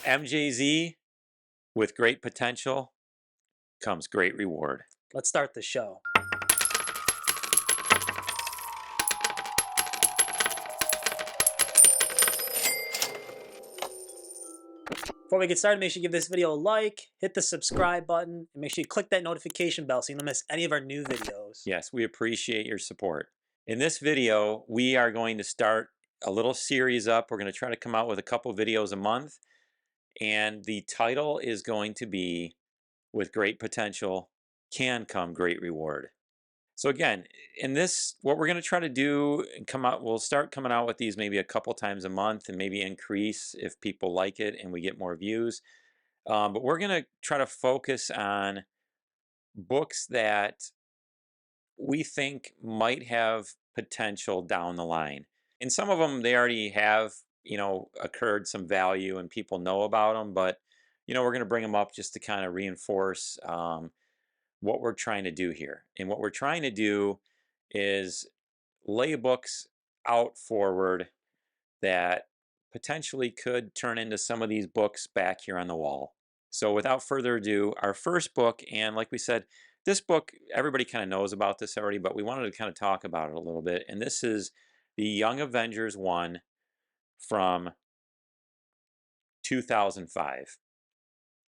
MJZ, with great potential comes great reward. Let's start the show. Before we get started, make sure you give this video a like, hit the subscribe button, and make sure you click that notification bell so you don't miss any of our new videos. Yes, we appreciate your support. In this video, we are going to start a little series up. We're going to try to come out with a couple videos a month. And the title is going to be With Great Potential Can Come Great Reward. So again, in this, what we're going to try to do and come out, we'll start coming out with these maybe a couple times a month and maybe increase if people like it and we get more views. But we're going to try to focus on books that we think might have potential down the line. And some of them, they already have, occurred some value and people know about them, but, we're going to bring them up just to kind of reinforce what we're trying to do here. And what we're trying to do is lay books out forward that potentially could turn into some of these books back here on the wall. So without further ado, our first book, and like we said, this book, everybody kind of knows about this already, but we wanted to kind of talk about it a little bit. And this is the Young Avengers 1 from 2005.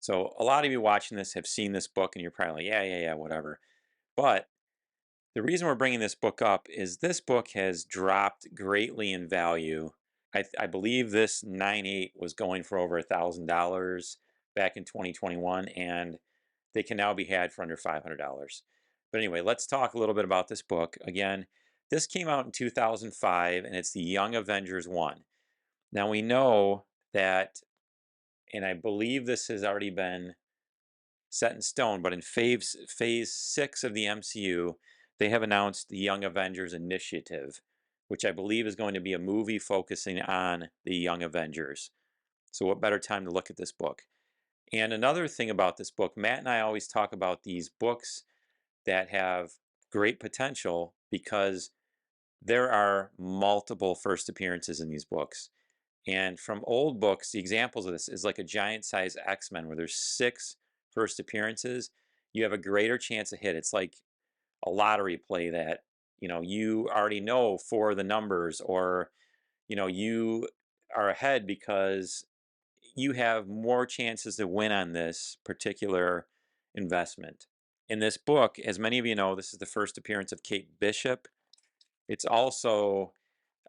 So a lot of you watching this have seen this book and you're probably like, yeah, whatever. But the reason we're bringing this book up is this book has dropped greatly in value. I believe this 9.8 was going for over $1,000 back in 2021, and they can now be had for under $500. But anyway, let's talk a little bit about this book. Again, this came out in 2005, and it's the Young Avengers 1. Now we know that, and I believe this has already been set in stone, but in phase 6 of the MCU, they have announced the Young Avengers Initiative, which I believe is going to be a movie focusing on the Young Avengers. So what better time to look at this book? And another thing about this book, Matt and I always talk about these books that have great potential because there are multiple first appearances in these books. And from old books, the examples of this is like a giant size X-Men where there's 6 first appearances. You have a greater chance of hit. It's like a lottery play that, you already know for the numbers, or, you are ahead because you have more chances to win on this particular investment. In this book, as many of you know, this is the first appearance of Kate Bishop. It's also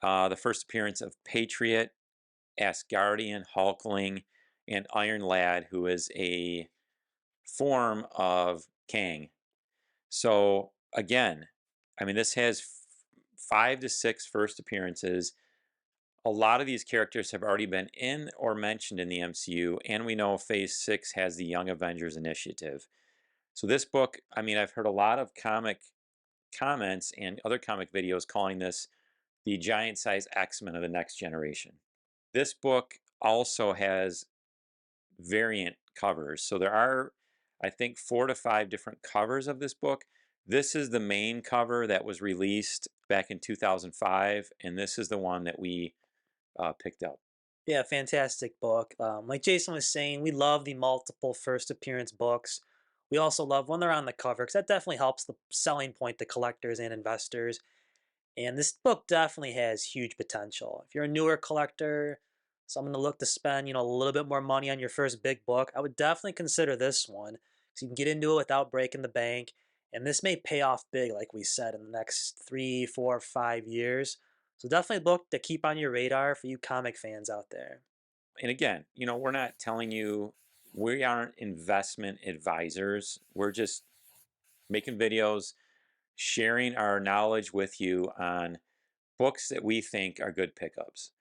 the first appearance of Patriot, Asgardian, Hulkling, and Iron Lad, who is a form of Kang. So again, I mean, this has 5 to 6 first appearances. A lot of these characters have already been in or mentioned in the MCU, and we know Phase 6 has the Young Avengers Initiative. So this book, I mean, I've heard a lot of comic comments and other comic videos calling this the giant size X-Men of the next generation. This book also has variant covers. So there are, I think, 4 to 5 different covers of this book. This is the main cover that was released back in 2005, and this is the one that we picked up. Yeah, fantastic book. Like Jason was saying, we love the multiple first appearance books. We also love when they're on the cover because that definitely helps the selling point to collectors and investors. And this book definitely has huge potential. If you're a newer collector, someone to look to spend, a little bit more money on your first big book, I would definitely consider this one because you can get into it without breaking the bank. And this may pay off big, like we said, in the next 3, 4, 5 years. So definitely a book to keep on your radar for you comic fans out there. And again, we're not telling you, we aren't investment advisors. We're just making videos, sharing our knowledge with you on books that we think are good pickups.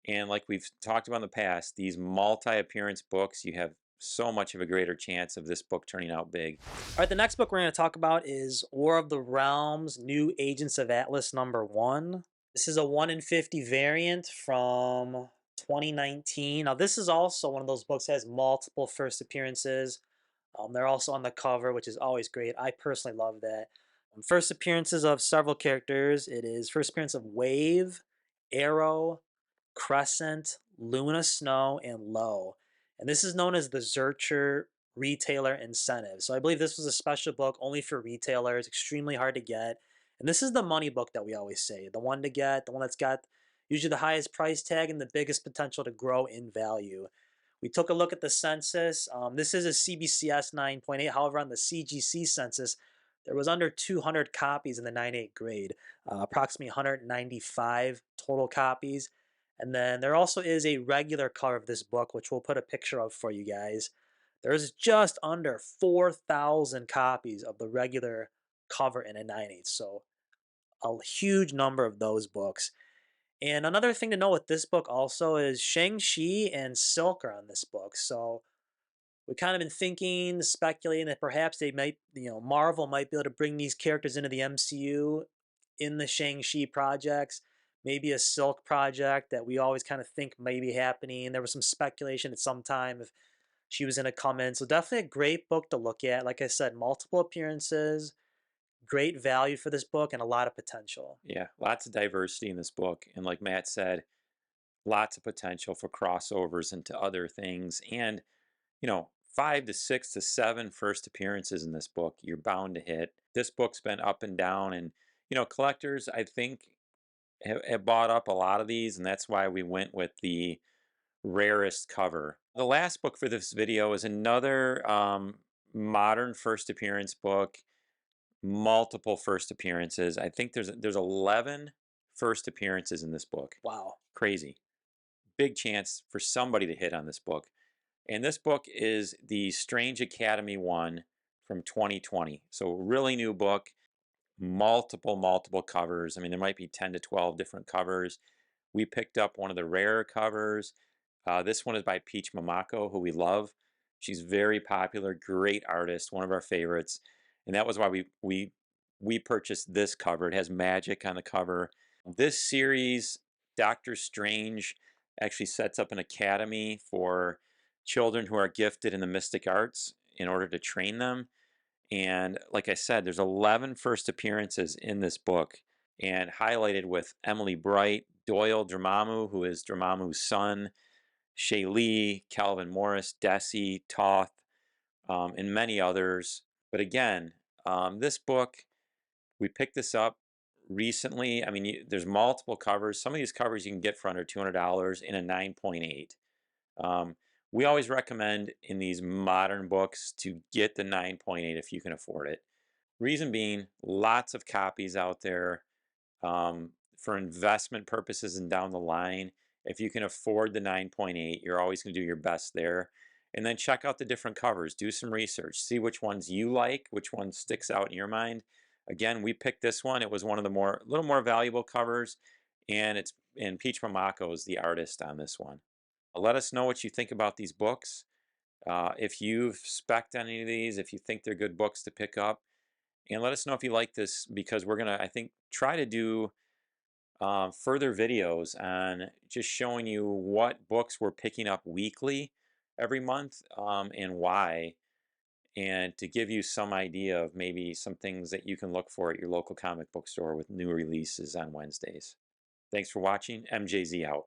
And like we've talked about in the past, these multi-appearance books, you have so much of a greater chance of this book turning out big. All right, the next book we're going to talk about is War of the Realms, New Agents of Atlas #1. This is a 1 in 50 variant from 2019. Now, this is also one of those books that has multiple first appearances. They're also on the cover, which is always great. I personally love that. First appearances of several characters. It is first appearance of Wave, Arrow, Crescent, Luna Snow, and Low. And this is known as the Zurcher Retailer Incentive. So I believe this was a special book only for retailers, extremely hard to get. And this is the money book that we always say, the one to get, the one that's got usually the highest price tag and the biggest potential to grow in value. We took a look at the census. This is a CBCS 9.8. However, on the CGC census, there was under 200 copies in the 9.8 grade, approximately 195 total copies. And then there also is a regular cover of this book, which we'll put a picture of for you guys. There's just under 4,000 copies of the regular cover in a 9.8. So a huge number of those books. And another thing to know with this book also is Shang-Chi and Silk are on this book. So we kind of been thinking, speculating that perhaps they might, Marvel might be able to bring these characters into the MCU in the Shang-Chi projects, maybe a Silk project that we always kind of think may be happening. There was some speculation at some time if she was going to come in. So definitely a great book to look at. Like I said, multiple appearances, great value for this book, and a lot of potential. Yeah, lots of diversity in this book. And like Matt said, lots of potential for crossovers into other things. And, 5 to 6 to 7 first appearances in this book, you're bound to hit. This book's been up and down. And, collectors, I think, have bought up a lot of these. And that's why we went with the rarest cover. The last book for this video is another modern first appearance book, multiple first appearances. I think there's 11 first appearances in this book. Wow. Crazy. Big chance for somebody to hit on this book. And this book is the Strange Academy one from 2020. So really new book, multiple covers. I mean, there might be 10 to 12 different covers. We picked up one of the rarer covers. This one is by Peach Momoko, who we love. She's very popular, great artist, one of our favorites. And that was why we purchased this cover. It has magic on the cover. This series, Doctor Strange, actually sets up an academy for children who are gifted in the mystic arts in order to train them. And like I said, there's 11 first appearances in this book, and highlighted with Emily Bright, Doyle Dramamu, who is Dramamu's son, Shay Lee, Calvin Morris, Desi, Toth, and many others. But again, this book, we picked this up recently. I mean, there's multiple covers. Some of these covers you can get for under $200 in a 9.8. We always recommend in these modern books to get the 9.8 if you can afford it. Reason being, lots of copies out there for investment purposes and down the line. If you can afford the 9.8, you're always going to do your best there. And then check out the different covers. Do some research. See which ones you like, which one sticks out in your mind. Again, we picked this one. It was one of the little more valuable covers, and Peach Momoko is the artist on this one. Let us know what you think about these books. If you've spec'd any of these, if you think they're good books to pick up, and let us know if you like this, because we're gonna, I think, try to do further videos on just showing you what books we're picking up weekly every month, and why, and to give you some idea of maybe some things that you can look for at your local comic book store with new releases on Wednesdays. Thanks for watching. MJZ out.